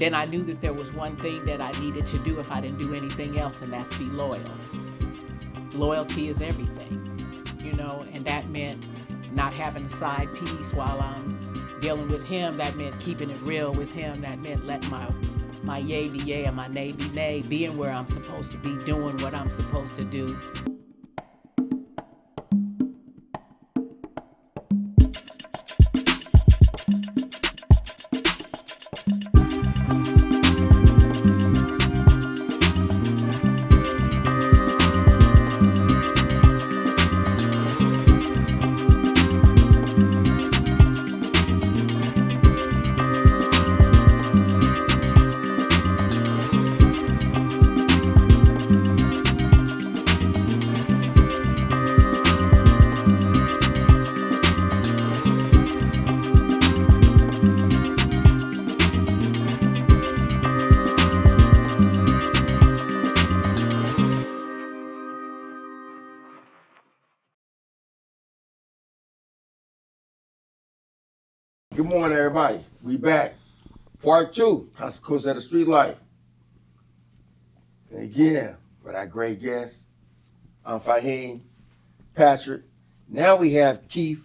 then I knew that there was one thing that I needed to do if I didn't do anything else, and that's be loyal. Loyalty is everything, and that meant not having a side piece while I'm dealing with him. That meant keeping it real with him. That meant letting my yay be yay and my nay be nay, being where I'm supposed to be, doing what I'm supposed to do. Good morning, everybody. We back. Part 2, Consequences of the Street Life. And again, with our great guests, I'm Fahim, Patrick. Now we have Keith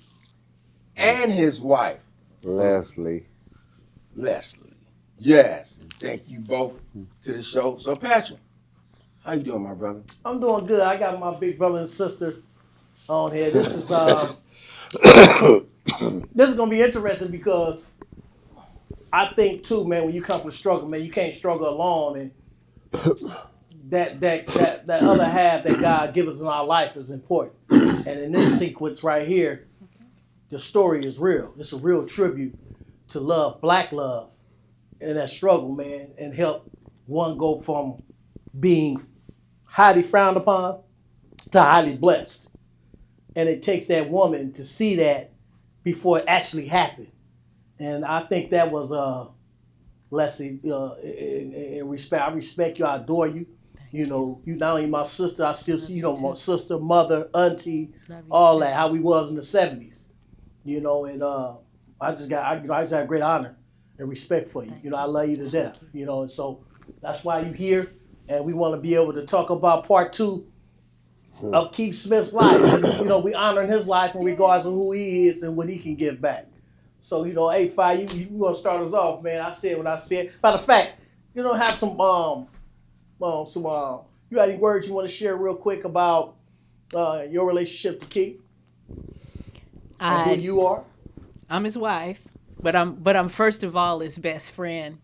and his wife, Leslie. Yes, and thank you both to the show. So, Patrick, how you doing, my brother? I'm doing good. I got my big brother and sister on here. This is this is gonna be interesting because I think too, man, when you come from struggle, man, you can't struggle alone, and that other half that God gives us in our life is important. And in this sequence right here, the story is real. It's a real tribute to love, black love, and that struggle, man, and help one go from being highly frowned upon to highly blessed. And it takes that woman to see that before it actually happened. And I think that was Leslie, in respect. I respect you, I adore you. You not only my sister, I still see, my sister, mother, auntie, all that, how we was in the 70s. And I just got great honor and respect for you. I love you to death. And so that's why you're here. And we want to be able to talk about part 2 of Keith Smith's life. We honoring his life in regards to who he is and what he can give back. So, hey, Fi, you want to start us off, man. I said what I said. Matter of fact, have some you got any words you want to share real quick about your relationship to Keith? And who you are? I'm his wife, but I'm first of all his best friend.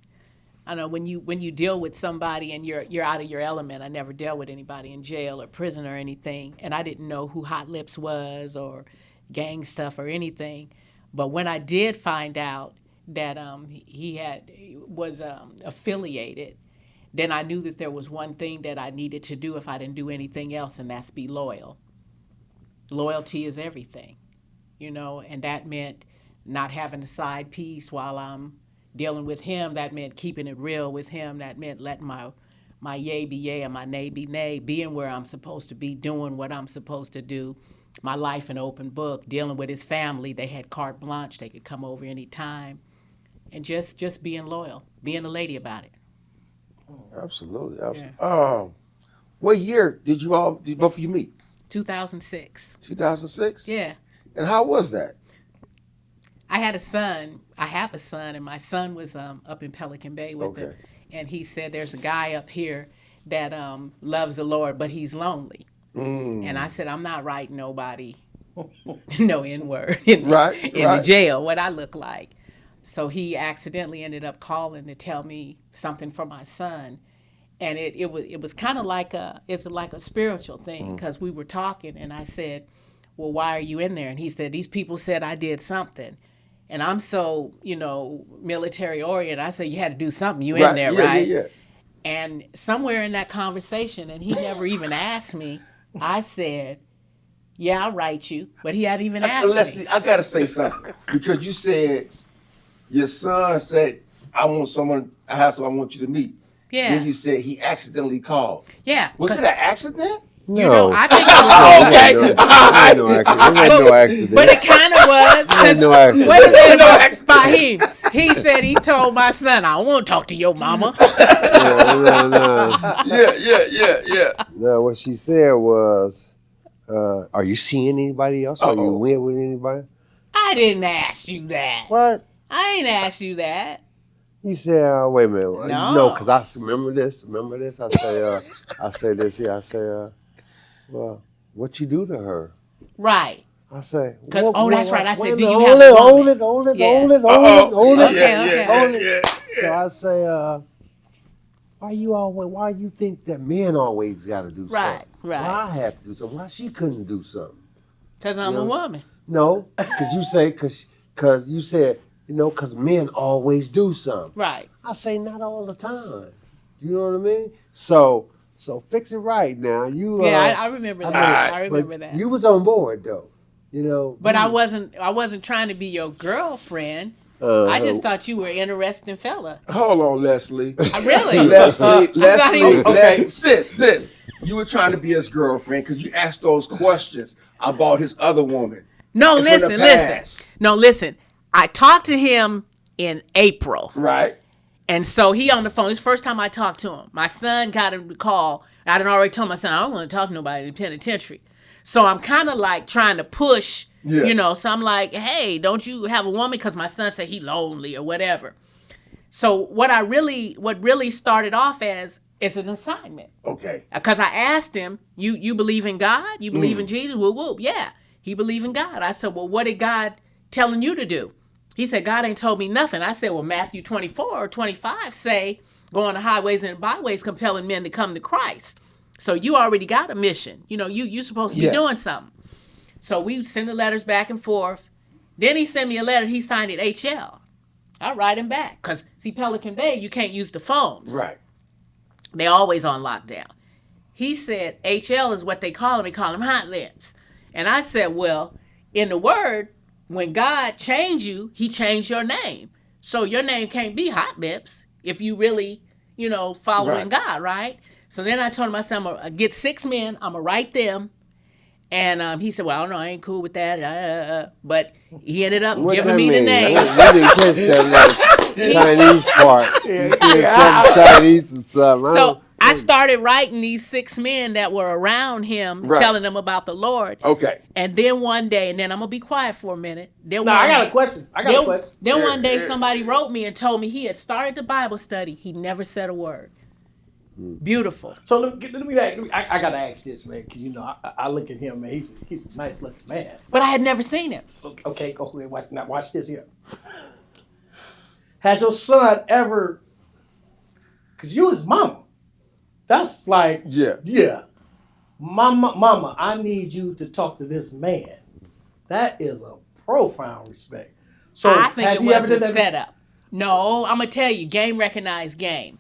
I know when you deal with somebody and you're out of your element. I never dealt with anybody in jail or prison or anything, and I didn't know who Hot Lips was or gang stuff or anything. But when I did find out that he was affiliated, then I knew that there was one thing that I needed to do if I didn't do anything else, and that's be loyal. Loyalty is everything, and that meant not having a side piece while I'm dealing with him. That meant keeping it real with him. That meant letting my yay be yay and my nay be nay, being where I'm supposed to be, doing what I'm supposed to do. My life an open book, dealing with his family. They had carte blanche. They could come over any time. And just being loyal, being a lady about it. Absolutely. Yeah. What year did both of you meet? 2006. 2006? Yeah. And how was that? I have a son, and my son was up in Pelican Bay with him. And he said, there's a guy up here that loves the Lord, but he's lonely. And I said, I'm not writing nobody no N-word in the jail, what I look like. So he accidentally ended up calling to tell me something for my son. And it was kind of like it's like a spiritual thing, because we were talking and I said, well, why are you in there? And he said, these people said I did something. And I'm so, military oriented. I said, you had to do something. You in there, right? Yeah. And somewhere in that conversation, and he never even asked me, I said, yeah, I'll write you. But he hadn't even asked Leslie, me. I got to say something. Because you said, your son said, I have someone I want you to meet. Yeah. Then you said he accidentally called. Yeah. Was it an accident? You know, No. I think Okay. It All wasn't no accident. It wasn't no accident. but it kind of was. It wasn't no accident. Wait a minute, No accident. Fahim. He said he told my son, I don't want to talk to your mama. No. Yeah. No, what she said was, are you seeing anybody else? Are you Uh-oh. went with anybody? I didn't ask you that. What? I ain't asked you that. You said, wait a minute. No. No, because I remember this. I say this here. I say, well, what you do to her? Right. I say, Cause, that's right. I said, do you hold have a hold woman? it, hold it, Yeah. hold it, Uh-oh. hold it. Okay. Hold it. So I say, why you think that men always got to do something? Right. Why I have to do something? Why she couldn't do something? Because I'm a woman. No, because you say, because you said, because men always do something. Right. I say not all the time. You know what I mean? So fix it right now. You I remember that. I remember but that. you was on board though. But I wasn't trying to be your girlfriend. I just thought you were an interesting fella. Hold on, Leslie. Really? Leslie, sis. You were trying to be his girlfriend because you asked those questions about his other woman. No, It's in the listen. past. No, listen. I talked to him in April. Right. And so he on the phone. It's the first time I talked to him. My son got him to call. I done already told my son, I don't want to talk to nobody in the penitentiary. So I'm kind of like trying to push, so I'm like, hey, don't you have a woman? Because my son said he lonely or whatever. So what really started off as is an assignment. Okay. Because I asked him, you believe in God? You believe in Jesus? Whoop, whoop. Yeah, he believed in God. I said, well, what did God telling you to do? He said, God ain't told me nothing. I said, well, Matthew 24 or 25 say, go on the highways and byways, compelling men to come to Christ. So you already got a mission. You're supposed to be doing something. So we send the letters back and forth. Then he sent me a letter. He signed it HL. I write him back. Because, see, Pelican Bay, you can't use the phones. Right. They're always on lockdown. He said, HL is what they call him. They call him Hot Lips. And I said, well, in the Word, when God changed you, he changed your name. So your name can't be Hot Lips if you really, following God, right? So then I told him, I said, I'm going to get 6 men. I'm going to write them. And he said, well, I don't know. I ain't cool with that. But he ended up giving me the name. We didn't catch that little Chinese part. You said something Chinese or something. So I started writing these 6 men that were around him, telling them about the Lord. Okay. And then one day, and then I'm going to be quiet for a minute. I got a question. Then one day somebody wrote me and told me he had started the Bible study. He never said a word. Beautiful. So let me I gotta ask this, man, because I look at him, man. He's a nice looking man. But I had never seen him. Okay, go ahead. Watch this here. Has your son ever? Because you his mama. That's like yeah. Mama, I need you to talk to this man. That is a profound respect. So I think it was a setup. No, I'm gonna tell you, game recognized game.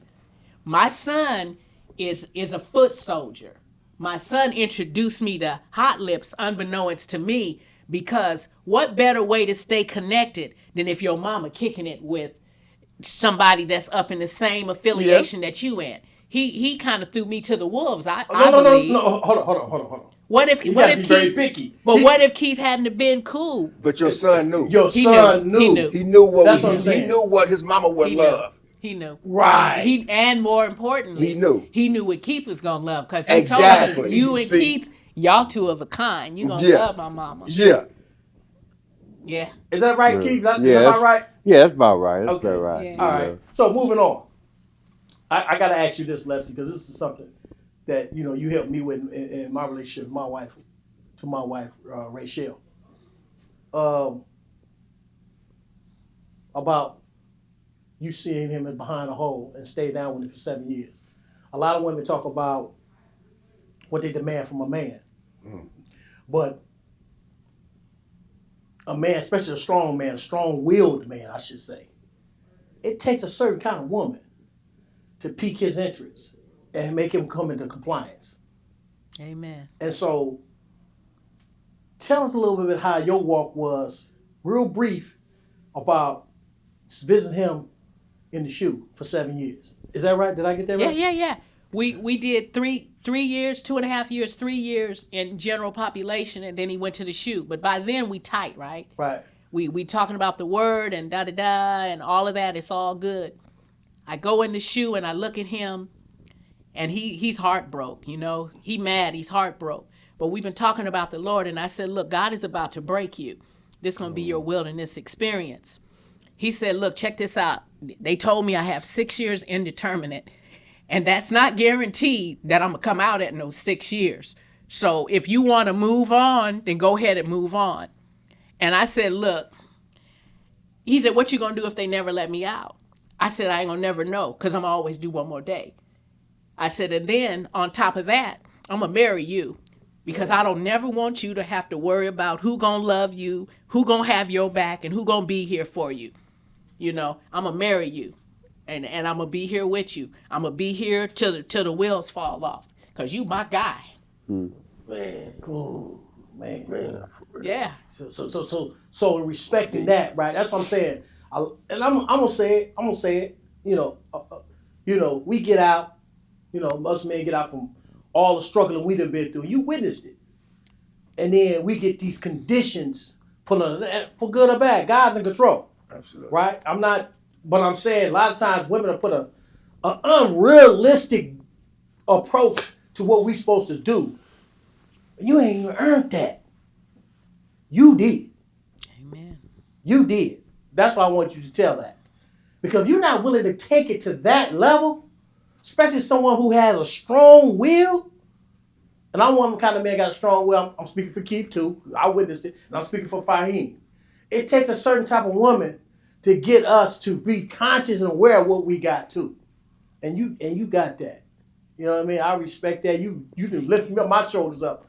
My son is a foot soldier. My son introduced me to Hot Lips unbeknownst to me, because what better way to stay connected than if your mama kicking it with somebody that's up in the same affiliation that you in. He kind of threw me to the wolves. I believe. No. Hold on. What if You Keith? very picky. But what if Keith hadn't have been cool? But your son knew. Your son knew. He knew what That's what I'm saying. He knew what his mama would love. He knew. Right. And more importantly, he knew what Keith was gonna love, because he exactly. told me, you and Keith, y'all two of a kind. You gonna love my mama. Yeah. Yeah. Is that right, Keith? Is that about right? Yeah, that's about right. That's Okay. about right. Yeah. All right. So moving on. I gotta ask you this, Leslie, because this is something that you helped me with in my relationship with my wife, Rachel. About you seeing him behind a hole and stay down with him for 7 years. A lot of women talk about what they demand from a man. But a man, especially a strong man, a strong-willed man, I should say, it takes a certain kind of woman to pique his interest and make him come into compliance. Amen. And so, tell us a little bit how your walk was, real brief, about visiting him in the shoe for 7 years. Is that right? Did I get that right? Yeah. We did three years, 2.5 years, 3 years in general population, and then he went to the shoot. But by then we tight, right? Right. We talking about the word and da da da and all of that. It's all good. I go in the shoe and I look at him, and he's heartbroken. You know, he mad. He's heartbroken. But we've been talking about the Lord, and I said, look, God is about to break you. This is gonna be your wilderness experience. He said, look, check this out. They told me I have 6 years indeterminate. And that's not guaranteed that I'm going to come out in those 6 years. So if you want to move on, then go ahead and move on. And I said, look, he said, what you going to do if they never let me out? I said, I ain't going to never know because I'm going to always do one more day. I said, and then on top of that, I'm going to marry you because I don't never want you to have to worry about who going to love you, who going to have your back, and who going to be here for you. You know, I'm going to marry you. And I'm going to be here with you. I'm going to be here till the wheels fall off. Because you my guy. Man, cool. Man. Yeah. So respecting that, right? That's what I'm saying. And I'm gonna say it. You know, we get out. You know, us men get out from all the struggling we done been through. You witnessed it, and then we get these conditions put on for good or bad. God's in control. Absolutely. Right? I'm not, but I'm saying a lot of times women have put an unrealistic approach to what we supposed to do. You ain't even earned that. You did. Amen. You did. That's why I want you to tell that. Because if you're not willing to take it to that level, especially someone who has a strong will, and I'm one kind of man got a strong will. I'm speaking for Keith too. I witnessed it, and I'm speaking for Fahim. It takes a certain type of woman to get us to be conscious and aware of what we got too. And you got that. You know what I mean? I respect that. You can lift me up, my shoulders up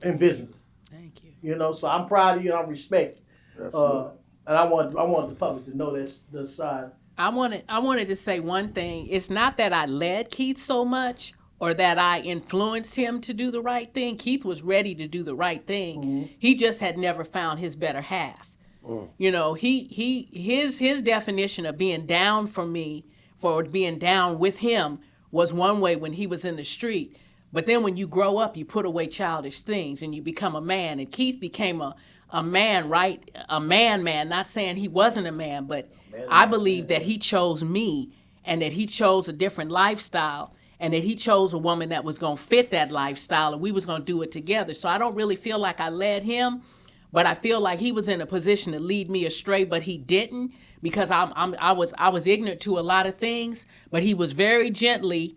invisibly. Thank you. You know, so I'm proud of you and I respect you. And I want the public to know this side. I wanted to say one thing. It's not that I led Keith so much or that I influenced him to do the right thing. Keith was ready to do the right thing. Mm-hmm. He just had never found his better half. You know, his definition of being down for me, for being down with him, was one way when he was in the street. But then when you grow up, you put away childish things and you become a man. And Keith became a man, right? A man, not saying he wasn't a man, but I believe that he chose me and that he chose a different lifestyle and that he chose a woman that was going to fit that lifestyle and we was going to do it together. So I don't really feel like I led him. But I feel like he was in a position to lead me astray, but he didn't because I was ignorant to a lot of things. But he was very gently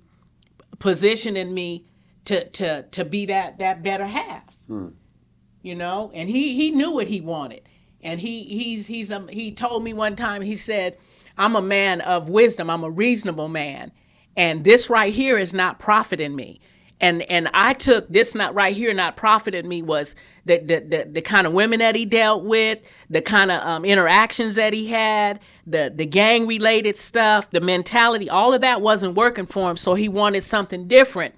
positioning me to be that better half, you know. And he knew what he wanted, and he told me one time. He said, "I'm a man of wisdom. I'm a reasonable man, and this right here is not profiting me." And I took this not right here, not profited me was the kind of women that he dealt with, the kind of interactions that he had, the gang related stuff, the mentality, all of that wasn't working for him. So he wanted something different.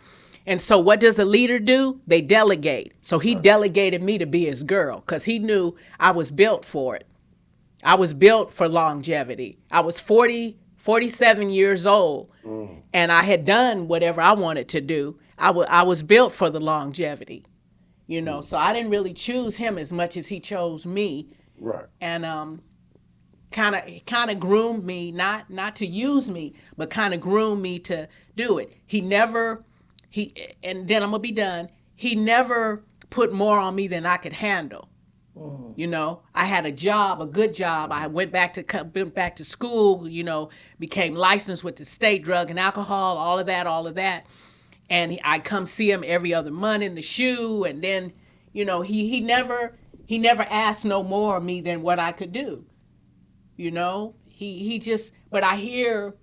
And so what does a leader do? They delegate. So he delegated me to be his girl because he knew I was built for it. I was built for longevity. I was 47 years old and I had done whatever I wanted to do. I was built for the longevity, you know, so I didn't really choose him as much as he chose me. Right. And kind of groomed me, not to use me, but kind of groomed me to do it. And then I'm going to be done. He never put more on me than I could handle. You know, I had a job, a good job. I went back to school, you know, became licensed with the state drug and alcohol, all of that. And I come see him every other month in the shoe. And then, you know, he never asked no more of me than what I could do. You know, he just, but I hear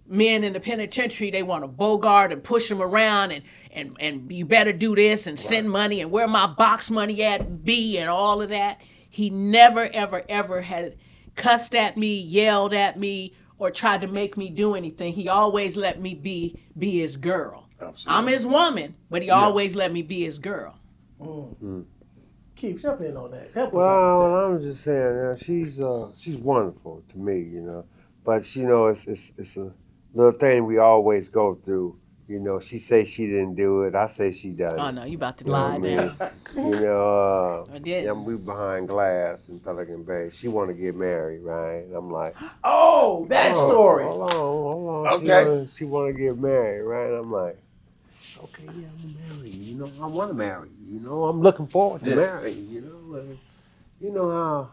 men in the penitentiary, they want to bogart and push them around and you better do this and send money and where my box money at be and all of that. He never, ever had cussed at me, yelled at me, or tried to make me do anything. He always let me be his girl. Absolutely. I'm his woman, but he always let me be his girl. Keith, jump in on that. Help us out Well, with I'm just saying, she's wonderful to me, you know. But you know, it's a little thing we always go through You know, she say she didn't do it. I say she done Oh it. no, you about to You know what lie I mean? now. You know, I didn't. yeah, we behind glass in Pelican Bay. She want to get married, right? And I'm like, Oh, that story. hold on. Okay. She want to get married, right? I'm like, okay, yeah, I'm gonna marry you. You know, I want to marry you. You know, I'm looking forward to Yeah. marrying you. You know, and you know how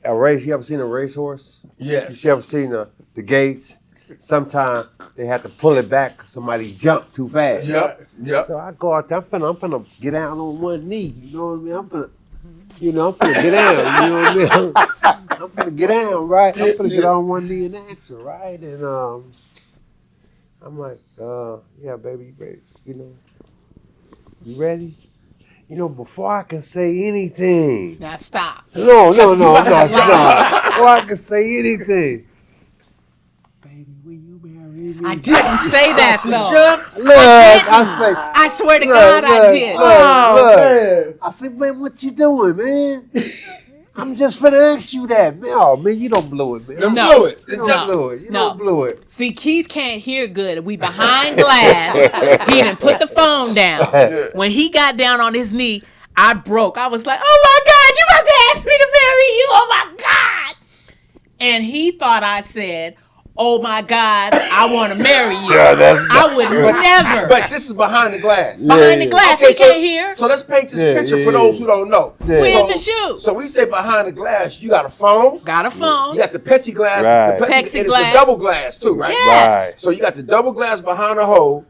a race. You ever seen a racehorse? Yes. You ever seen the gates? Sometimes they have to pull it back 'cause somebody jumped too fast. Yep. So I go out there. I'm finna get down on one knee. You know what I mean? I'm finna get down. You know what I mean? I'm finna get down, right? I'm finna get on one knee and ask her, right? And I'm like, yeah, baby, you ready? You know, you ready? You know, before I can say anything. Now stop. No, I'm not. lie. Before I can say anything. Baby, will you marry me? I didn't say that She though. jumped. Look, I I swear to look, God, I look, did. look. Oh, man. I said, man, what you doing, man? I'm just finna ask you that, man. Oh, man, you don't blow it, man. Them No. blew it. You No. don't blow it. You No. don't blow it. See, Keith can't hear good. We behind glass. He didn't put the phone down. When he got down on his knee, I broke. I was like, oh my God, you about to ask me to marry you? Oh my God. And he thought I said, oh my God, I want to marry you. Yeah, that's I would never. But this is behind the glass. Behind the glass, he can't hear. So let's paint this Yeah, picture yeah, for those yeah. who don't know. Yeah. We So, in the shoe. so we say behind the glass, you got a phone, Got a phone. you got the plexiglass, Right. the and it's Plexiglass. a double glass too, right? Yes. Right. So you got the double glass behind the hole.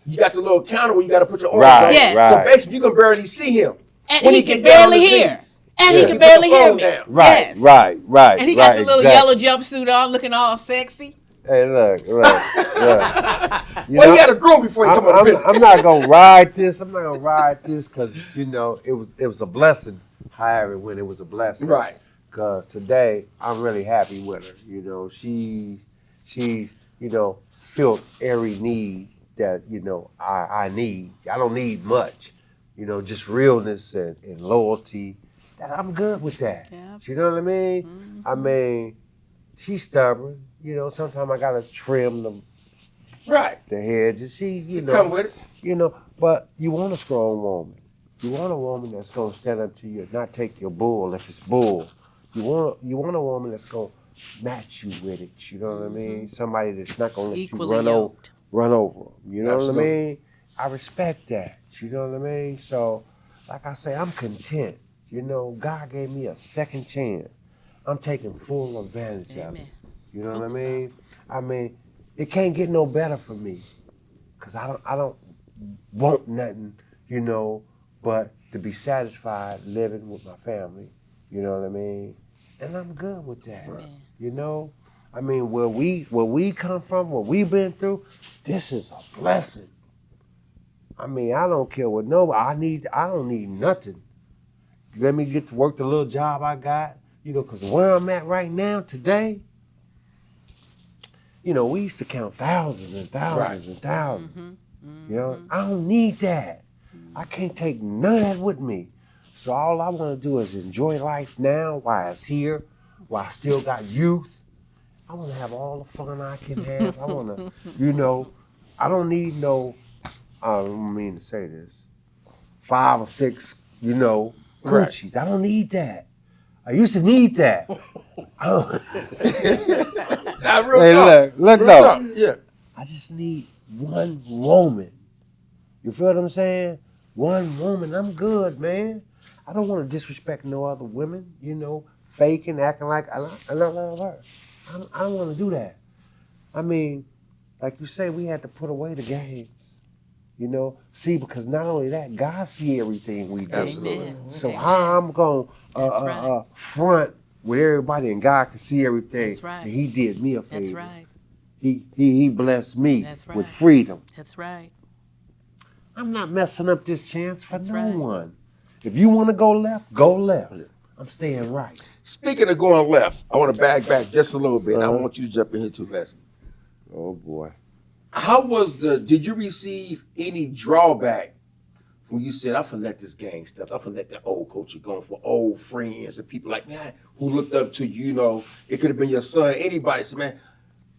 You got the little counter where you got to put your arms Right, on. Yes. So right. basically, you can barely see him. And when he get can down on barely his hear. knees. And Yeah. he He can put the barely hear phone me. down. Right, Yes. right. And he got the little exactly. yellow jumpsuit on, looking all sexy. Hey, look. You Well, know, he had a groom before he come on the visit. I'm not gonna ride this. I'm not gonna ride this because you know it was a blessing. However, when it was a blessing, Right. Because today I'm really happy with her. You know, she filled every need that I need. I don't need much. You know, just realness and loyalty. That I'm good with that. Yeah. You know what I mean? Mm-hmm. I mean, she's stubborn. You know, sometimes I gotta trim Right. the hedges. She, Come with it. But you want a strong woman. You want a woman that's gonna stand up to you, not take your bull if it's bull. You want a woman that's gonna match you with it. You know what I mean? Somebody that's not gonna let Equally you yoked. run over them. You know Absolutely. what I mean? I respect that. You know what I mean? So, like I say, I'm content. You know, God gave me a second chance. I'm taking full advantage of it. Amen. You know what I Hope so. mean? I mean, it can't get no better for me, cause I don't want nothing, but to be satisfied living with my family. You know what I mean? And I'm good with that. Amen. You know, I mean, where we come from, what we've been through, this is a blessing. I mean, I don't care what nobody. I don't need nothing. Let me get to work the little job I got. Cause where I'm at right now today. We used to count thousands and thousands and thousands. I don't need that. I can't take none of that with me. So all I want to do is enjoy life now while it's here, while I still got youth. I want to have all the fun I can have. I want to, I don't need no, I don't mean to say this, 5 or 6, Gucci's. I don't need that. I used to need that. Nah, real Hey, talk. look Real though. talk. Yeah. I just need one woman. You feel what I'm saying? One woman, I'm good, man. I don't want to disrespect no other women, faking, acting like I love her. I don't want to do that. I mean, like you say, we had to put away the games. See, because not only that, God see everything we do. Amen. So Amen. how I'm going That's to right. front with everybody and God can see everything. That's right. And he did me a favor. That's right. He blessed me That's right. with freedom. That's right. I'm not messing up this chance for That's no right. one. If you want to go left, go left. I'm staying right. Speaking of going left, I want to back just a little bit. I Uh-huh. want you to jump in here too, Leslie. Oh boy. How was did you receive any drawback when you said, I'm finna let this gang stuff, I'm finna let that old culture go for old friends and people like that who looked up to you, it could have been your son, anybody said, man,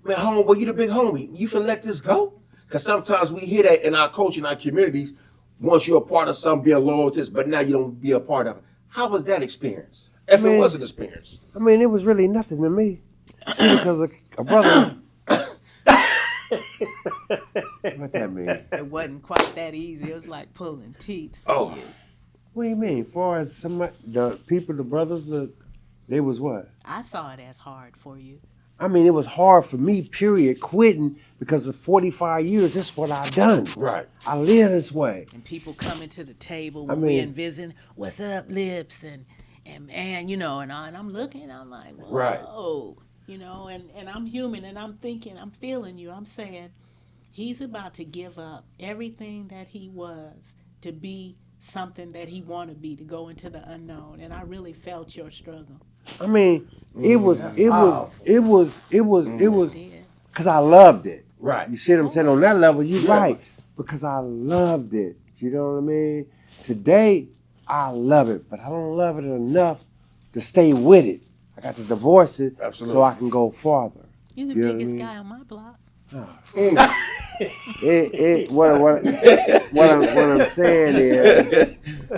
man, homeboy, you the big homie. You finna let this go? Because sometimes we hear that in our culture, in our communities, once you're a part of something, be a loyal to this, but now you don't be a part of it. How was that experience? If it was an experience. I mean, it was really nothing to me. See, because a brother. What that mean? It wasn't quite that easy. It was like pulling teeth for Oh. you. What do you mean? As far as somebody, the people, the brothers, they was what? I saw it as hard for you. I mean, it was hard for me, period, quitting because of 45 years. This is what I've done. Right. I live this way. And people coming to the table I when we mean- in visiting, what's up, Lips? And you know, and I'm looking, I'm like, whoa. Right. You know, and I'm human and I'm thinking, I'm feeling you. I'm saying, he's about to give up everything that he was to be something that he want to be, to go into the unknown. And I really felt your struggle. I mean, it was, Did. because I loved it. Right. You see what I'm saying? On that level, you're Yeah. right. Because I loved it. You know what I mean? Today, I love it, but I don't love it enough to stay with it. I got to divorce it Absolutely. so I can go farther. You're the You know what I biggest mean? guy on my block.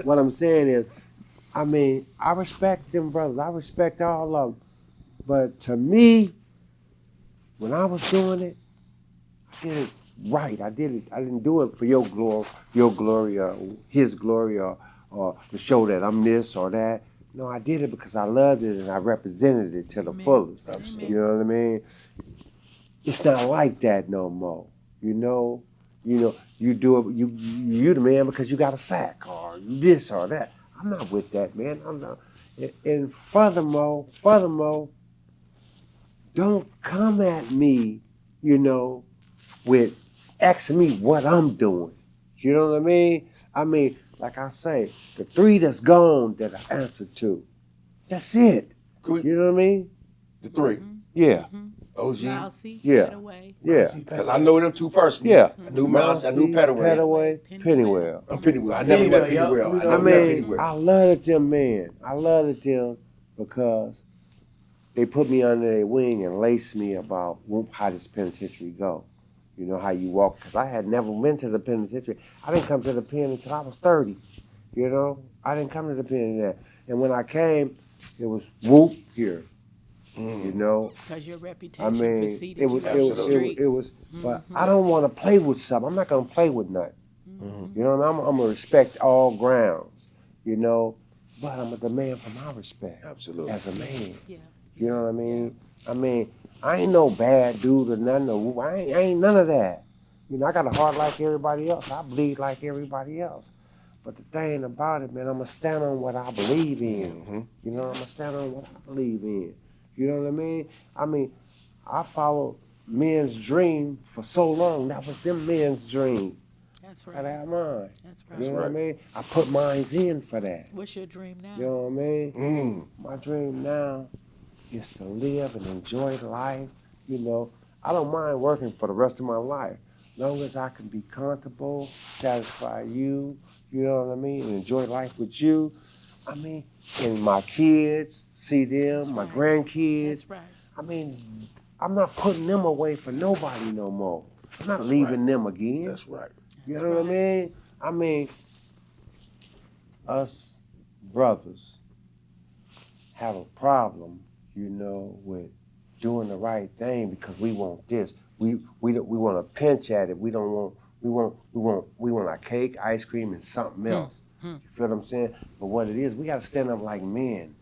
What I'm saying is, I mean, I respect them brothers. I respect all of them. But to me, when I was doing it, I did it right. I did it. I didn't do it for your glory, or his glory, or to show that I'm this or that. No, I did it because I loved it and I represented it to the Amen. fullest. Absolutely. You know what I mean? It's not like that no more. You know, you do it. You the man because you got a sack or this or that. I'm not with that, man. I'm not. And furthermore, don't come at me, with asking me what I'm doing. You know what I mean? I mean, like I say, the 3 that's gone that I answered to, that's it. You know what I mean? The 3. Yeah, OG. Mousy, Yeah. Petaway. yeah, Because I know them 2 personally. yeah. I knew Mouse, I knew Petaway. Petaway, Pennywell. I'm Pennywell. I never met Pennywell, yup. Pennywell. I I never met mean, Pennywell. I loved them, man. I loved them because they put me under their wing and laced me about how this penitentiary go. You know, how you walk. Because I had never been to the penitentiary. I didn't come to the pen until I was 30. You know, I didn't come to the pen there. And when I came, it was whoop here. You know, Because your I reputation mean, preceded it was, you it on the was, street. it was, but I don't want to play with something. I'm not going to play with nothing. You know what I mean? I'm going to respect all grounds, but I'm a demand for my respect Absolutely. as a man. Yeah. You know what I mean? I mean, I ain't no bad dude or nothing. I ain't none of that. I got a heart like everybody else. I bleed like everybody else. But the thing about it, man, I'm going to stand on what I believe in. I'm going to stand on what I believe in. You know what I mean? I mean, I followed men's dream for so long. That was them men's dream. That's Gotta right. have mine. That's You right. know what I mean? I put mine in for that. What's your dream now? You know what I mean? My dream now is to live and enjoy life. I don't mind working for the rest of my life. Long as I can be comfortable, satisfy you, you know what I mean, and enjoy life with you. I mean, and my kids, see them, That's my right. grandkids. That's right. I mean, I'm not putting them away for nobody no more. I'm not leaving them again. That's right. You know what I mean? I mean, us brothers have a problem, with doing the right thing because we want this. We want to pinch at it. We want our cake, ice cream, and something else. You feel what I'm saying? But what it is, we got to stand up like men,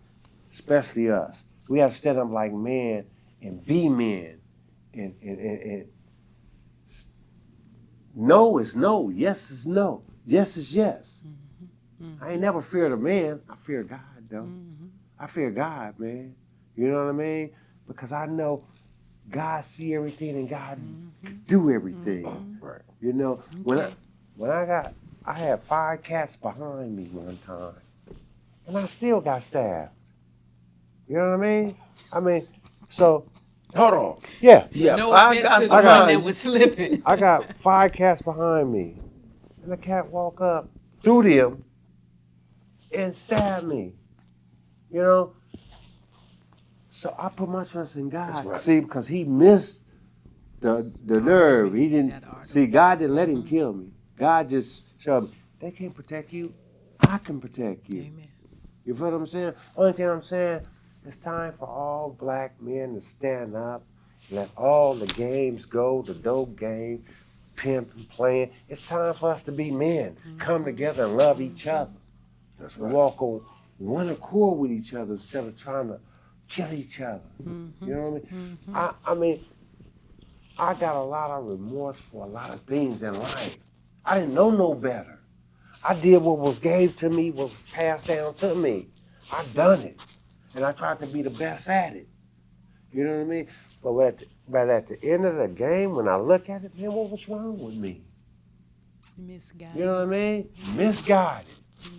especially us. We got to stand up like men and be men. And no is no, yes is no, yes is yes. I ain't never feared a man. I fear God, though. I fear God, man. You know what I mean? Because I know God see everything and God do everything. Right. When I had 5 cats behind me one time, and I still got stabbed. You know what I mean? So Hold on. yeah, Yeah, No 5 offense guys to the one behind that you. was slipping. I got 5 cats behind me, and the cat walk up through them and stab me. So I put my trust in God. That's right. See, because he missed the nerve. He read didn't that article. see. God didn't let him kill me. God just showed me they can't protect you. I can protect you. Amen. You feel what I'm saying? Only thing I'm saying, it's time for all black men to stand up, let all the games go, the dope game, pimping, playing. It's time for us to be men, come together and love each other. That's We right. walk on one accord with each other instead of trying to kill each other. You know what I mean? I mean, I got a lot of remorse for a lot of things in life. I didn't know no better. I did what was gave to me, was passed down to me. I done it, and I tried to be the best at it. You know what I mean? But at the end of the game, when I look at it, man, what was wrong with me? Misguided. You know what I mean? Misguided.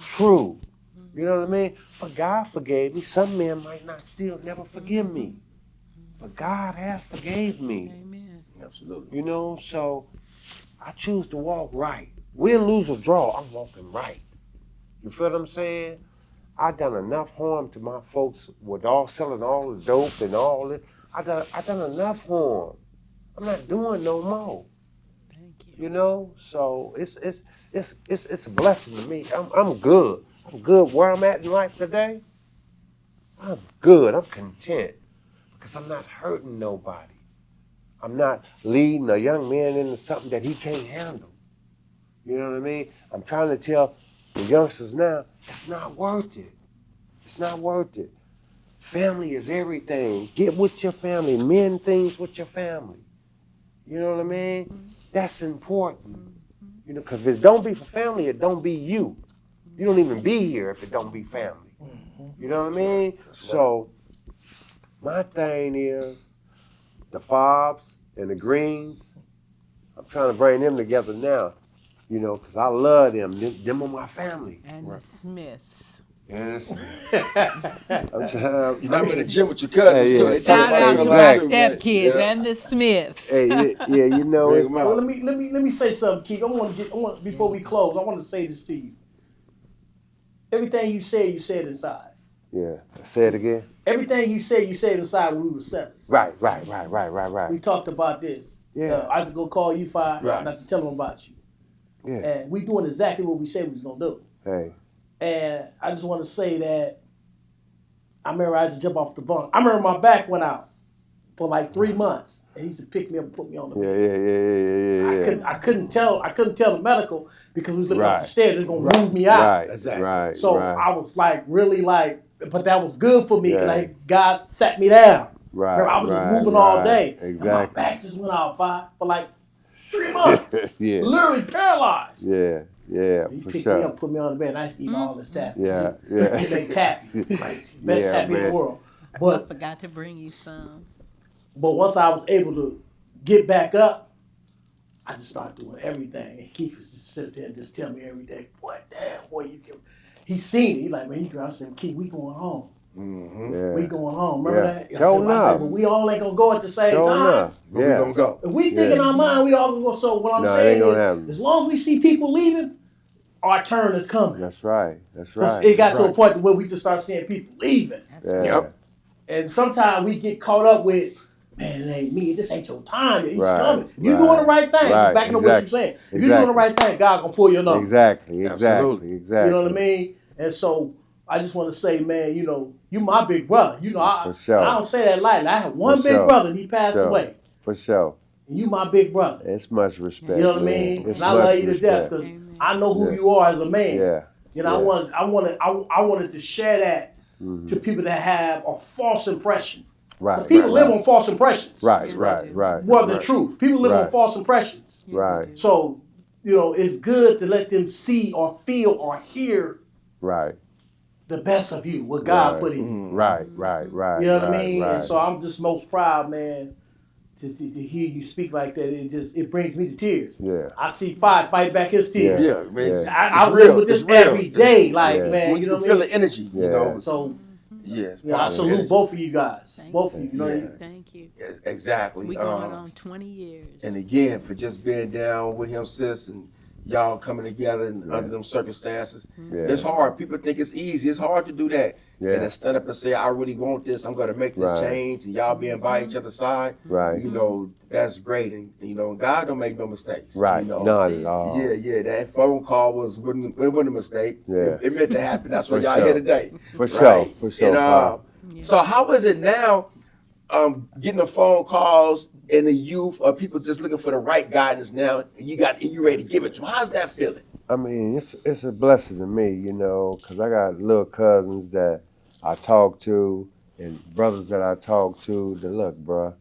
True. You know what I mean? But God forgave me. Some men might not still never forgive me. But God has forgave me. Amen. Absolutely. You know, so I choose to walk right. Win, lose, or draw, I'm walking right. You feel what I'm saying? I done enough harm to my folks with all selling all the dope and all this. I done enough harm. I'm not doing no more. Thank you. You know, so it's a blessing to me. I'm good. I'm good where I'm at in life today. I'm good. I'm content because I'm not hurting nobody. I'm not leading a young man into something that he can't handle. You know what I mean? I'm trying to tell the youngsters now, it's not worth it. It's not worth it. Family is everything. Get with your family. Mend things with your family. You know what I mean? That's important. You know, because if it don't be for family, it don't be you. You don't even be here if it don't be family. You know what I mean? So my thing is the Fobs and the Greens. I'm trying to bring them together now. You know, because I love them. Them are my family. And the Smiths. And it's, I'm trying. You know, I'm in the gym with your cousins Hey, too. yeah. They talk Shout about out your to life my too, man. stepkids Yeah. and the Smiths. Hey, yeah, you know, Bring it's, them Well, out. let me say something, Keith. Before we close, I want to say this to you. Everything you said inside. yeah. Say it again. Everything you said inside when we were settlers. Right. We talked about this. Yeah. I was gonna call you five, Right. and I to tell them about you. Yeah. And we doing exactly what we said we was gonna do. Hey. And I just want to say that I remember I used to jump off the bunk. I remember my back went out for like 3 months, and he used to pick me up and put me on the bed. Yeah. I couldn't tell the medical because we was looking up the Right. stairs. It's gonna move me out. Right. Exactly. Right. So right. I was like really like, but that was good for me because Yeah. God sat me down. Right. Remember, I was just right, moving all right. day. And my Exactly. back just went out for like 3 months. Yeah. Literally paralyzed. Yeah. He He picked me up, put me on the bed, and I used to eat all this taffy. Yeah. He made taffy. Best taffy in man. the world. I But forgot to bring you some. once I was able to get back up, I just started doing everything. And Keith was just sit there and just tell me every day, boy, damn, boy, you can. He seen me. He like, man, he I said, Keith, we going home. Yeah. We going home. Remember Yeah. that? I Sure said, enough. but we all ain't gonna go at the same Sure time. enough. But we gonna go. If we think in our mind, we all gonna go. So what I'm No, it saying ain't gonna is, happen. as long as we see people leaving, our turn is coming. That's right. That's Because right. it got to a point where we just start seeing people leaving. That's Yeah. right. Yep. And sometimes we get caught up with, man, it ain't me. It just ain't your time. It's Right, coming. If you're right, doing the right thing, right, just backing up what you're saying. If you're doing the right thing, God gonna pull your number. Exactly. Absolutely. Exactly. You know what I mean? And so I just want to say, man, you know, you my big brother. You know, For sure. I don't say that lightly. I had one For big sure. brother and he passed Sure. away. For sure. And you my big brother. It's much respect. You know what I man. mean? It's And I much love you to death respect. because Amen. I know who Yeah. you are as a man. Yeah. You know, Yeah. I wanted to share that to people that have a false impression. Right. Because people live right. on false impressions. Right. More than the right. truth. People live on Right. false impressions. Right. So, you know, it's good to let them see or feel or hear Right. the best of you, what God Right. put in you. Right. You know what I right, mean? Right. And so I'm just most proud, man, to hear you speak like that. It brings me to tears. Yeah. I see fight back his tears. Yeah, man. Yeah. I It's live real. with this It's real. every day, like Yeah. man, When you you know can what I feel mean? the energy, you Yeah. know. So Yes. I salute both of you guys, both of you. You know, Yeah. Thank you. Exactly. We going on 20 years. And again, for just being down with him, sis, and y'all coming together and under them circumstances, Yeah. it's hard. People think it's easy. It's hard to do that. Yeah. and then stand up and say, I really want this, I'm gonna make this Right. change, and y'all being by each other's side, Right. you know, that's great. And you know, God don't make no mistakes. Right. You know? Not at all. Yeah, that phone call wasn't a mistake. Yeah. It meant to happen. That's why For y'all sure. here today. For sure. Right? For sure. And, Pop. so how is it now, getting the phone calls and the youth or people just looking for the right guidance now, and you ready to give it to them? How's that feeling? I mean, it's a blessing to me, you know, because I got little cousins that I talk to and brothers that I talk to that, look, bruh,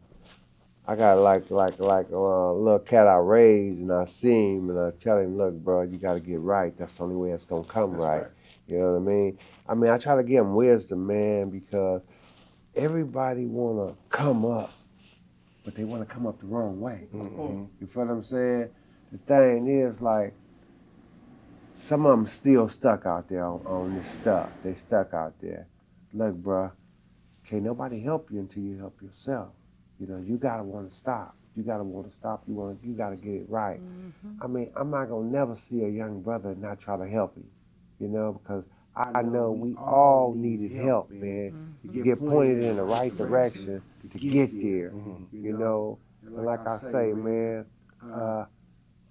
I got like a little cat I raised, and I see him and I tell him, look, bro, you got to get right. That's the only way it's going to come right. You know what I mean? I try to give him wisdom, man, because everybody want to come up, but they want to come up the wrong way. Mm-hmm. You feel what I'm saying? The thing is, like, some of them still stuck out there on this stuff. They stuck out there. Look, bruh, can't nobody help you until you help yourself. You know, you gotta want to stop. You gotta want to stop. You gotta get it right. I mean, I'm not gonna never see a young brother and not try to help him. You know, because I know we all needed help, man. To get pointed in the right direction to get there. You know, and like I say, man,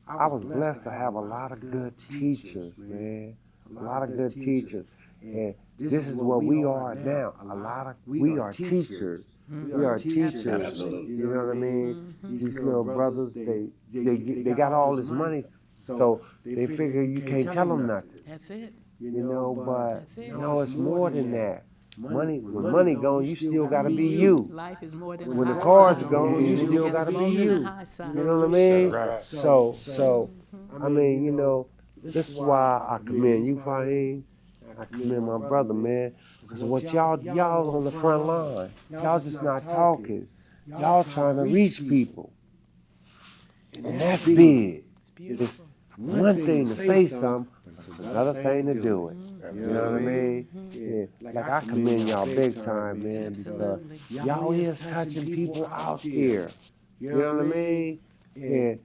I was blessed to have a lot of good teachers, man. A lot of good teachers. And this is what we are now. We are teachers. We are teachers. Absolutely. You know what I mean? These little brothers, they got all this money, so they figure you can't tell them nothing. That's it. You know, but That's it. no, it's more than that. When money gone, you still gotta be you. Life is more than When a the high car's side. gone, you still It's gotta be more than a you. high side. You know what I mean? Right. So, I mean, you know, this is why I commend you, Fahim. I commend my brother, man. Because what y'all on the front line. Y'all just not talking. Y'all trying to reach people. And that's big. It's beautiful. It's one thing to say something, but it's another thing to do it. You know what I mean? Yeah. Like, I commend y'all big time, man, because Absolutely. y'all is touching people out there. You know what I mean? And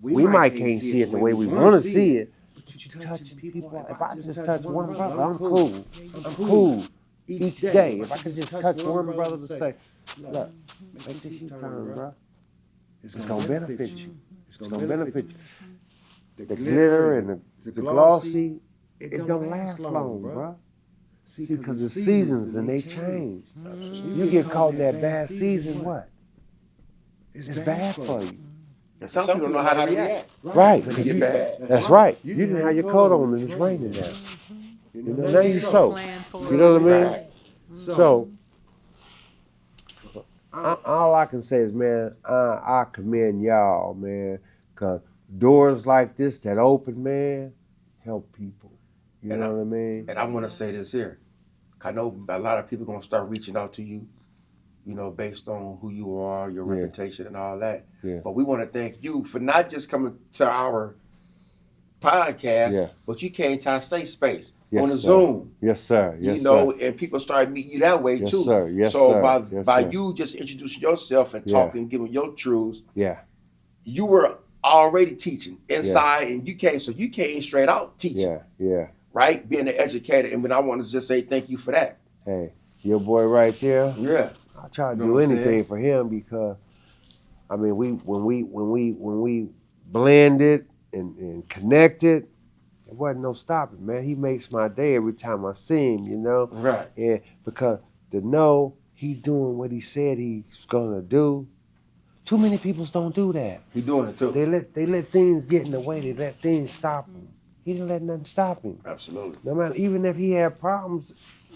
we might can't see it the way we want to see it, but you touching people. If I just touch one brother, I'm cool. I'm cool each day. If I could just touch one brother to say, look, make this U-turn, bro. It's gonna benefit you. It's gonna benefit you. The glitter and the glossy, it don't last long, bro. See, because the seasons and they change. You get caught in that bad season, what? It's bad for you. And some people don't know how to react. Right. When it get bad. That's right. You didn't have your coat on and it's raining now. You know, now you So soak. plan for You know what I mean? Right. So, all I can say is, man, I commend y'all, man, because doors like this that open, man, help people. You know what I mean? And I want to say this here. I know a lot of people gonna start reaching out to you, you know, based on who you are, your Yeah. reputation, and all that. Yeah. But we want to thank you for not just coming to our podcast, Yeah. but you came to our safe space Yes, on the sir. Zoom. Yes, sir. Yes, You know, sir. and people started meeting you that way Yes, too. sir. Yes, so sir. by Yes, by sir. you just introducing yourself and Yeah. talking, giving your truths, Yeah. you were already teaching inside, and you came straight out teaching, Yeah. Yeah. right? Being an educator, and I want to just say thank you for that. Hey, your boy right there. Yeah. I try to You know do what I'm anything saying? for him because, I mean, when we blended and connected, there wasn't no stopping, man. He makes my day every time I see him, you know. Right. And because to know he doing what he said he's gonna do, too many people don't do that. He doing it too. They let things get in the way. They let things stop him. He didn't let nothing stop him. Absolutely. No matter, even if he had problems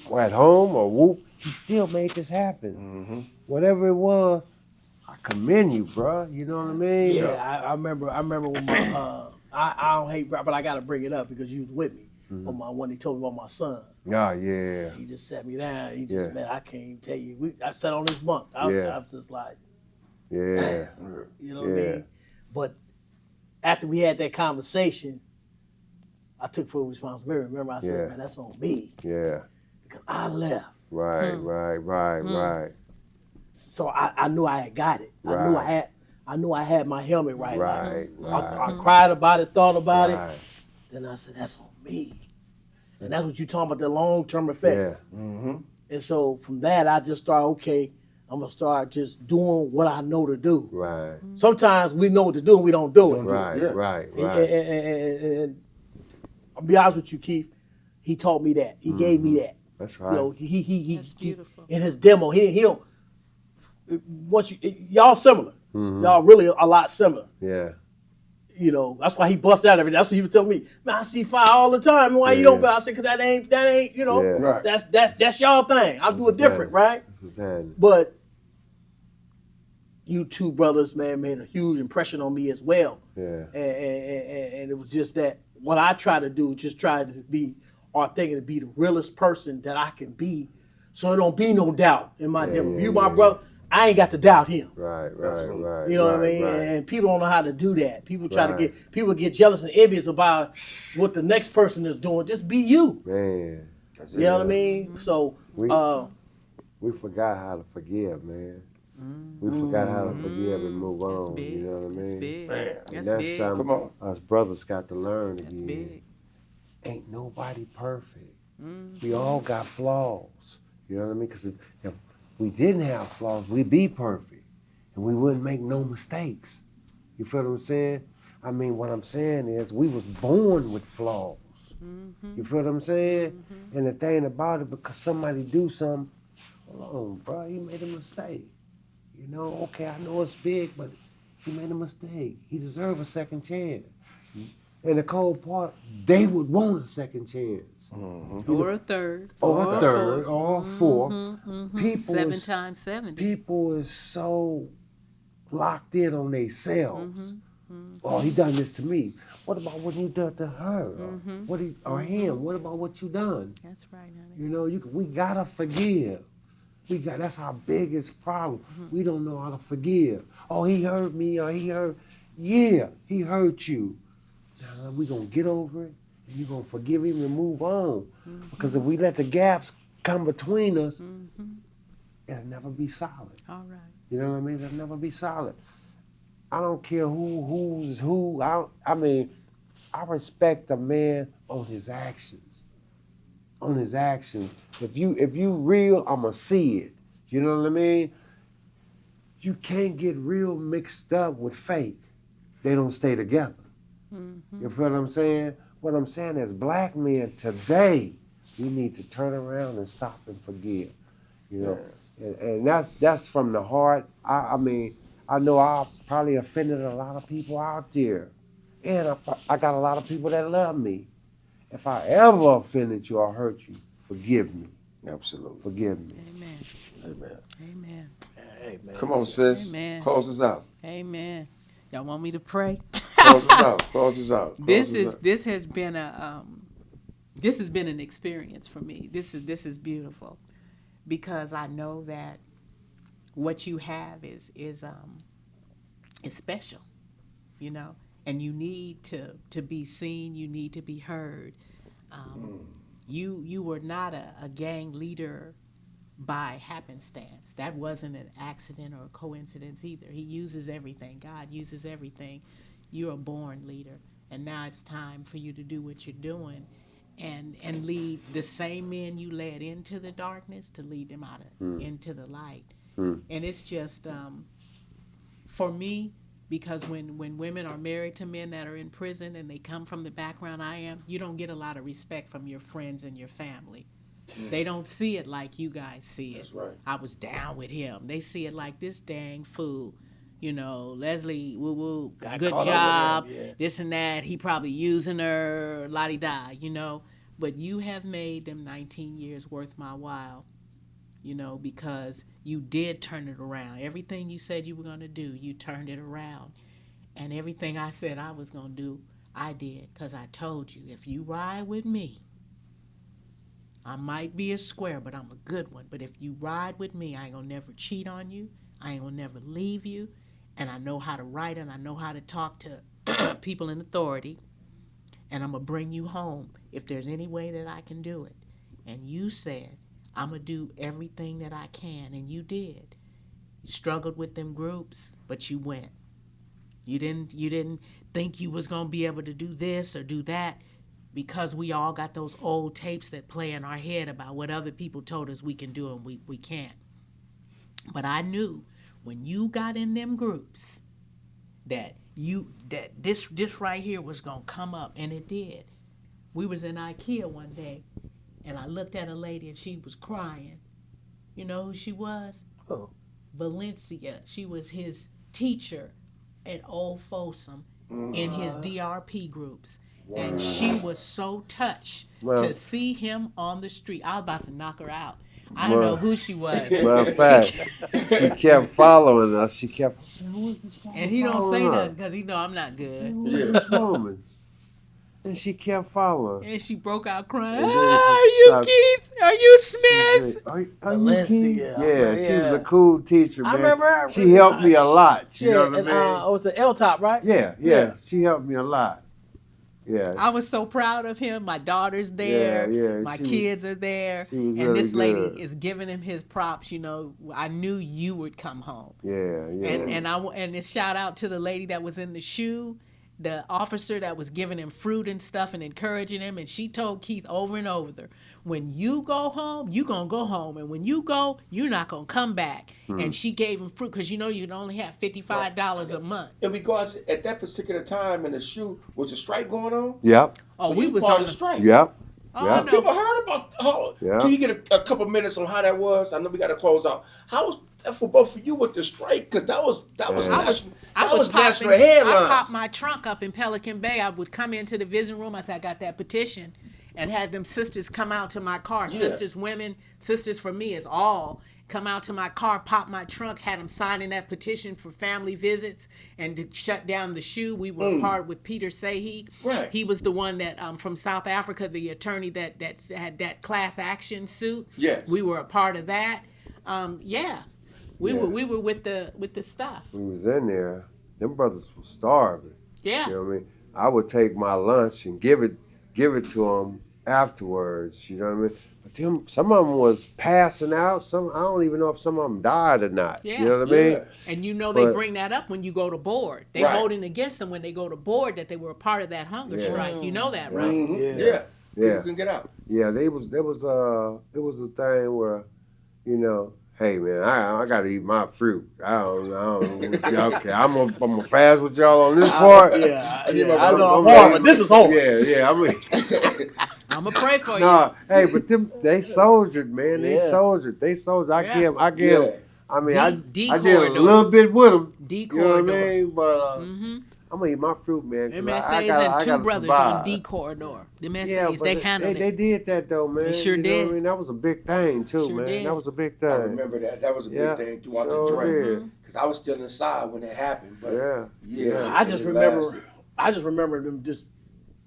or at home or whoop, he still made this happen. Mm-hmm. Whatever it was, I commend you, bro. You know what I mean? Yeah, I remember when my I don't hate rap, but I gotta bring it up because you was with me when he told me about my son. Oh, yeah. He just sat me down. He just Yeah. man, I can't even tell you. I sat on this bunk. I was just like, Yeah. you know what I Yeah. mean? But after we had that conversation, I took full responsibility. Remember, I said, Yeah. man, that's on me Yeah. because I left. Right. So I knew I had got it. Right. I knew I had my helmet right. Right. I cried about it, thought about it. Right. Then I said, that's on me. And that's what you're talking about, the long-term effects. Yeah. And so from that, I just started, okay, I'm going to start just doing what I know to do. Right. Sometimes we know what to do and we don't do it. Right. Yeah. Right. And, Right. and I'll be honest with you, Keith, he taught me that. He gave me that. That's right. You know, he That's beautiful. in his demo, he don't, once you, y'all similar. Y'all really a lot similar. Yeah. You know, that's why he bust out everything. That's what he was telling me. Man, I see fire all the time. Why you don't? I said, cause that ain't, you know, Yeah. Right. that's y'all thing. I'll do it different, right? That's what's happening. But you two brothers, man, made a huge impression on me as well. Yeah. And it was just that what I try to do, just try to be authentic, to be the realest person that I can be, so there don't be no doubt in my demo. You my brother, I ain't got to doubt him. Right. Absolutely. Right. You know what I right, mean? Right. And people don't know how to do that. People try to Right. get jealous and envious about what the next person is doing. Just be you. Man, That's You know what I mean? So, we forgot how to forgive, man. We forgot how to forgive and move That's on. big. You know what I mean? That's big. Man. And That's that's big. something Come on. us brothers got to learn That's again. big. Ain't nobody perfect. We all got flaws. You know what I mean? Because if we didn't have flaws, we'd be perfect. And we wouldn't make no mistakes. You feel what I'm saying? I mean, what I'm saying is we was born with flaws. You feel what I'm saying? And the thing about it, because somebody do something, hold on, bro, he made a mistake. You know, okay, I know it's big, but he made a mistake. He deserved a second chance. And the cold part, they would want a second chance. Or a third. Or a third, fourth. or a fourth. People 7 is, times 70. people is so locked in on themselves. Oh, he done this to me. What about what you done to her? Or him? What about what you done? That's right, honey. You know, we gotta forgive. That's our biggest problem. We don't know how to forgive. Oh, he hurt me, or he hurt. Yeah, he hurt you. Now we gonna get over it, and you gonna forgive him and move on. Because if we let the gaps come between us, it'll never be solid. All right. You know what I mean? It'll never be solid. I don't care who's who. I mean, I respect a man on his actions. On his actions. If you real, I'ma see it. You know what I mean? You can't get real mixed up with fake. They don't stay together. You feel what I'm saying? What I'm saying is black men today, we need to turn around and stop and forgive. You know? And that's from the heart. I mean, I know I probably offended a lot of people out there. And I got a lot of people that love me. If I ever offended you or hurt you, forgive me. Absolutely. Forgive me. Amen. Amen. Amen. hey, man. Come on, sis. Amen. Close us out. Amen. Y'all want me to pray? Close us out. Close us out. This has been an experience for me. This is beautiful, because I know that what you have is special, you know, and you need to be seen. You need to be heard. You were not a gang leader by happenstance. That wasn't an accident or a coincidence either. He uses everything. God uses everything. You're a born leader, and now it's time for you to do what you're doing, and lead the same men you led into the darkness, to lead them out into the light. And it's just for me, because when women are married to men that are in prison and they come from the background I am, you don't get a lot of respect from your friends and your family. They don't see it like you guys see it. That's right. I was down with him. They see it like, this dang fool. You know, Leslie, woo-woo, Got good caught up job, with him, yeah. this and that. He probably using her, la-di-da, you know. But you have made them 19 years worth my while, you know, because you did turn it around. Everything you said you were going to do, you turned it around. And everything I said I was going to do, I did, because I told you, if you ride with me, I might be a square, but I'm a good one. But if you ride with me, I ain't gonna never cheat on you. I ain't gonna never leave you. And I know how to write, and I know how to talk to people in authority. And I'm gonna bring you home if there's any way that I can do it. And you said, I'm gonna do everything that I can, and you did. You struggled with them groups, but you went. You didn't think you was gonna be able to do this or do that. because we all got those old tapes that play in our head about what other people told us we can do and we can't. But I knew when you got in them groups that this right here was gonna come up, and it did. We was in IKEA one day, and I looked at a lady and she was crying. You know who she was? Oh. Valencia. She was his teacher at Old Folsom in his DRP groups. Wow. And she was so touched to see him on the street. I was about to knock her out. I don't know who she was. Matter of fact, she kept following us. She kept saying, who is this woman? And he don't say nothing because he know I'm not good. Who is this woman? And she kept following. And she broke out crying. Are you Keith? Are you Smith? Are you Valencia. Keith? Yeah, she was a cool teacher, man. I remember her. She helped me a lot. You know what I mean? It was the L-top, right? Yeah. She helped me a lot. Yeah. I was so proud of him. My daughter's there. Yeah. My kids are there. And really this lady good. is giving him his props. You know, I knew you would come home. Yeah. And a shout out to the lady that was in the shoe, the officer that was giving him fruit and stuff and encouraging him. And she told Keith over and over, when you go home, you going to go home. And when you go, you're not going to come back. And she gave him fruit because, you know, you can only have $55 a month. And because at that particular time in the shoe, was the strike going on? Yep. Oh, So we you was part on of the strike. Yep. Oh, Yep. no. People heard about. Yeah. Can you get a couple minutes on how that was? I know we got to close out. How was that for both of you with the strike? Because that was national headlines. I popped my trunk up in Pelican Bay. I would come into the visiting room. I said, I got that petition, and had them sisters come out to my car. Yeah. Sisters, women, sisters for me is all. Come out to my car, pop my trunk, had them signing that petition for family visits and to shut down the shoe. We were a part with Peter Sahi. Right. He was the one that from South Africa, the attorney that had that class action suit. Yes. We were a part of that. We were with the stuff. We was in there. Them brothers were starving. Yeah. You know what I mean? I would take my lunch and give it to them afterwards. You know what I mean? But some of them was passing out. Some I don't even know if some of them died or not. Yeah. You know what I mean? And you know they bring that up when you go to board. They Right. holding against them when they go to board that they were a part of that hunger strike. You know that, right? Mm-hmm. Yeah. People can get out. Yeah, there was a thing where, you know, hey man, I gotta eat my fruit. I don't okay, I'm gonna fast with y'all on this part. I know I'm hard, but this is hard. Yeah. I mean, I'm gonna pray for nah, hey, but they soldiered, man. They Yeah. soldiered. I give Yeah. I mean, D I did a corridor. little bit with them. D You know what I corridor. mean? But I'm gonna eat my fruit, man. 'Cause Them I essays gotta- I and two gotta brothers survive. on D corridor. Them Yeah, essays, but they handled they it. did that though, man. sure You know did. what I mean? That was a big thing too, Sure man. did. That was a big thing. I remember that. That was a big Yeah. thing throughout Sure the joint. did. Because I was still inside when it happened. But Yeah. I just remember them just,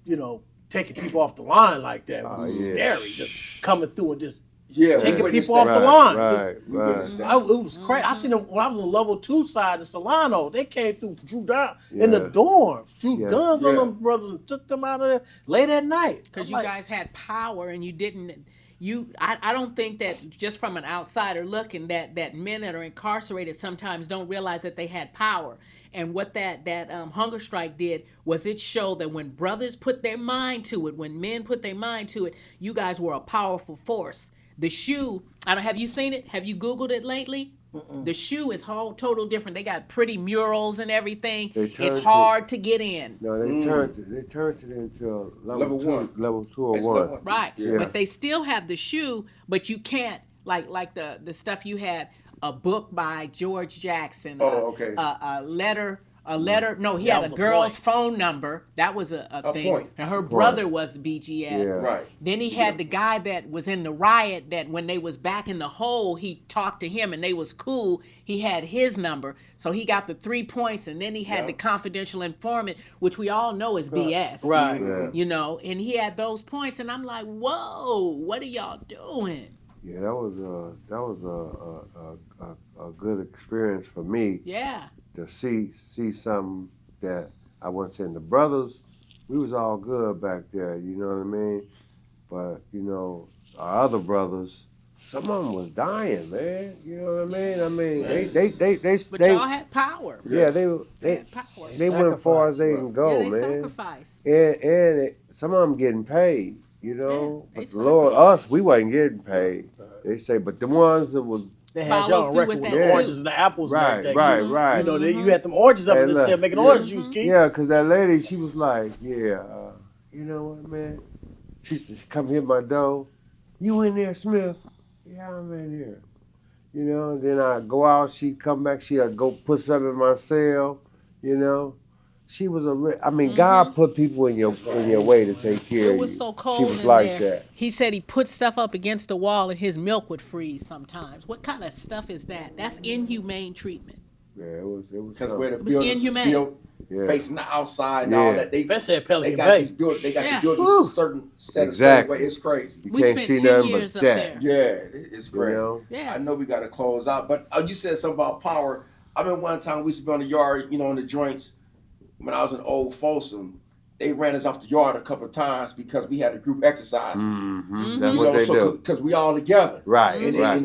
you know, taking people off the line like that. It was scary. Just coming through and just taking we people witnessed off that. the line. Right. We witnessed that. It was crazy. I seen them when I was on the level 2 side of Solano. They came through, drew down in the dorms, drew guns on them brothers and took them out of there late at night. Because you guys had power and you didn't. I don't think that just from an outsider looking that men that are incarcerated sometimes don't realize that they had power. And what that hunger strike did was it showed that when brothers put their mind to it, when men put their mind to it, you guys were a powerful force. The shoe, have you seen it? Have you Googled it lately? The shoe is whole total different. They got pretty murals and everything. It's hard to get in. No, they turned it into level one. level 2 or It's 1. level one. Right. Yeah. But they still have the shoe, but you can't like the stuff you had, a book by George Jackson. Oh, okay. A letter. No, he That had was a a girl's point. phone number. That was a thing. point. And her brother was the BGF. Yeah. Right. Then he had the guy that was in the riot that when they was back in the hole, he talked to him and they was cool. He had his number. So he got the 3 points, and then he had the confidential informant, which we all know is BS. Right. Yeah. You know, and he had those points, and I'm like, whoa, what are y'all doing? Yeah, that was a good experience for me Yeah. to see something that I wasn't saying. The brothers, we was all good back there, you know what I mean? But, you know, our other brothers, some of them was dying, man. You know what I mean? I mean, But y'all had power. yeah, They they had power. they went as far as they can go, Yeah, they man. sacrificed. And some of them getting paid, you know. Yeah, they But the Lord, sacrificed. us, we wasn't getting paid. They say, but the ones that was They had Follow y'all on through record with with that the oranges suit. and the apples and right, everything. right, Keith. right. You know, you had them oranges up Hey, in the look, cell making orange juice, Keith. Yeah, because that lady, she was like, yeah, you know what, man? She used to come hit my door. You in there, Smith? Yeah, I'm in here. You know, then I go out, she come back, she'll go put something in my cell, you know. She was I mean, God put people in your way to take care It of was you. so She cold was in like there. that. He said he put stuff up against the wall and his milk would freeze sometimes. What kind of stuff is that? That's inhumane treatment. Yeah, it was Because where the was buildings is inhumane. built, Yeah. facing the outside and all Yeah. that, they Especially at Pelican got Bay. these built. They got Yeah. the buildings Whew. certain set a certain Exactly. way. It's crazy. You We can't spent see 10 nothing years but up that. there. Yeah, it's You crazy. know? Yeah. I know we got to close out, but you said something about power. I remember one time we used to be on the yard, you know, in the joints when I was in Old Folsom. They ran us off the yard a couple of times because we had the group exercises. That's what they do. Because we all together. Right, And, right.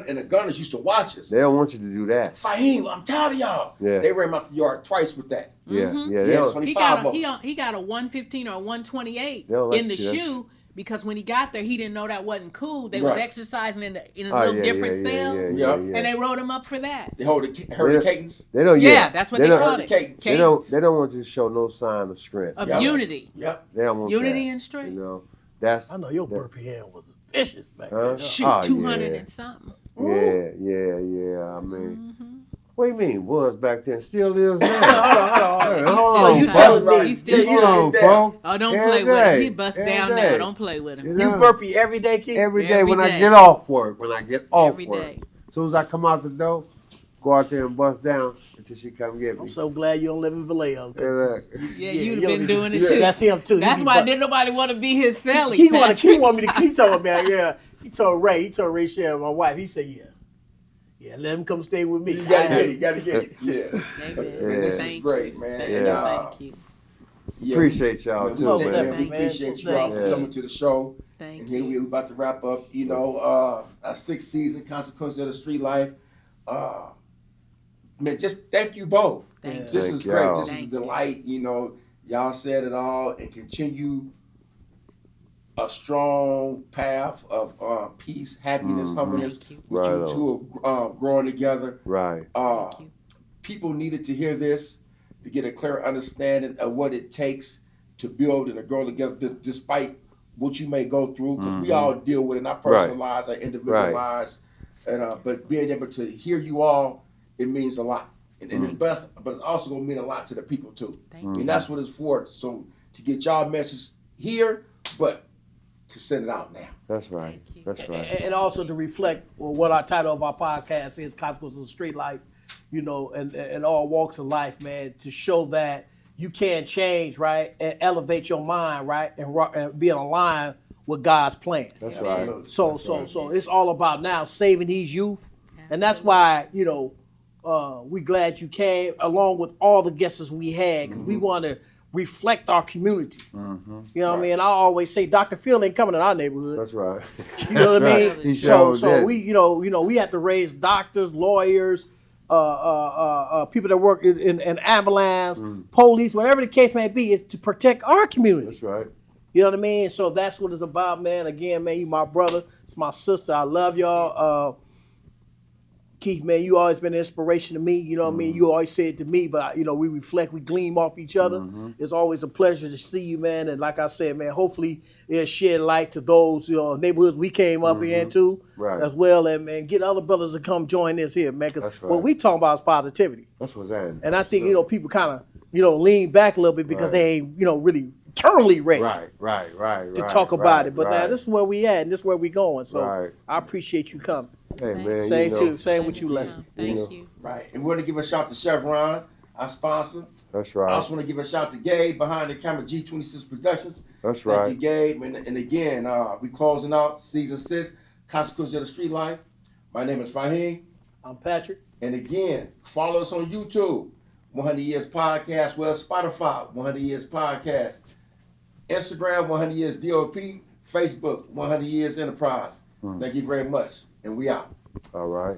and the gunners used to watch us. They don't want you to do that. Fahim, I'm tired of y'all. Yeah. They ran me off the yard twice with that. Yeah, Yeah, they don't, 25 of He us. got a 115 or a 128 They don't like in the to see that. shoe because when he got there, he didn't know that wasn't cool. They Right. was exercising in a Oh, little yeah, different yeah, cells, yeah. and they wrote him up for that. They heard the cadence. They don't. Yeah, that's what they don't- called it. Cadence. They don't. They don't want you to show no sign of strength. Of Yep. unity. Yep. They don't want Unity that, and strength. You know, that's. I know your burpee hand was vicious back Huh? then. Shoot, Oh, 200 yeah. and something. Yeah. I mean, what do you mean was back then? Still is now. Hold on. Hold still- on, you folks. telling me Right. he still Hold on, get folks. Oh, don't Every play with him. day. He bust Every down day. now. Don't play with him. You You know? burpee every day, Keith? Every day Every when I day. get off work. When I get off Every work. day. As soon as I come out the door, go out there and bust down until she come get me. I'm so glad you don't live in Vallejo. And, Yeah, Yeah, you'd you have don't been need- doing it yeah. too. That's him too. That's He why be- didn't nobody want to be his celly. He Patrick. want me to. He told me, yeah. He told Ray, Cheryl, my wife. He said, yeah, let him come stay with me. You gotta get it. You gotta get it. Yeah. Amen. Man, this is Thank great, you. man. Thank And, you. Yeah. Thank you. yeah, Appreciate y'all we, too, man, man. we appreciate you all for Yeah. coming to the show. Thank And here you. we're about to wrap up, you know, our 6th season, Consequences of the Street Life. Man, just thank you both. Thank you. This Thank is great. y'all. This is a Thank you. delight. You know, y'all said it all and continue a strong path of peace, happiness, humbleness. Thank you. With Right you two growing together. Right. Thank you. People needed to hear this to get a clear understanding of what it takes to build and to grow together, despite what you may go through, because we all deal with it in our personal lives, our individual lives. And but being able to hear you all, it means a lot. And it's best, but it's also gonna mean a lot to the people too. Thank you. And that's what it's for. So to get y'all message here, but to send it out now. That's right. Thank you. That's right. And also to reflect what our title of our podcast is, Consequences of Street Life, you know, and all walks of life, man, to show that you can change, right, and elevate your mind, right, and be in line with God's plan. That's right. Absolutely. So it's all about now saving these youth, and that's why, you know, we glad you came along with all the guests we had, because we want to reflect our community. You know what I mean? I always say Dr. Phil ain't coming in our neighborhood. That's right. You know what I mean? He So sure did. we, you know, we have to raise doctors, lawyers, people that work in ambulance, police, whatever the case may be, is to protect our community. That's right. You know what I mean? So that's what it's about, man. Again, man, you my brother, it's my sister. I love y'all. Keith, man, you always been an inspiration to me. You know what I mean? You always say it to me, but you know, we reflect, we gleam off each other. It's always a pleasure to see you, man. And like I said, man, hopefully it'll shed light to those, you know, neighborhoods we came up into Right. as well, and man, get other brothers to come join this here, man. Because That's right. what we talking about is positivity. That's what's that. And I think, you know, people kind of, you know, lean back a little bit because they ain't, you know, really eternally ready Right. to talk about it. But now this is where we at, and this is where we going. So Right. I appreciate you coming. Hey man, Same you know, too. Same with you, Thank Leslie. Thank know. you. Right. And we want to give a shout to Chevron, our sponsor. That's I right. also want to give a shout to Gabe behind the camera, G26 Productions. That's Thank you, right. Gabe. And again, we closing out season 6, Consequences of the Street Life. My name is Fahim. I'm Patrick. And again, follow us on YouTube, 100 Years Podcast, well, Spotify, 100 Years Podcast, Instagram, 100 Years DOP, Facebook, 100 Years Enterprise. Thank you very much. and we out. All right.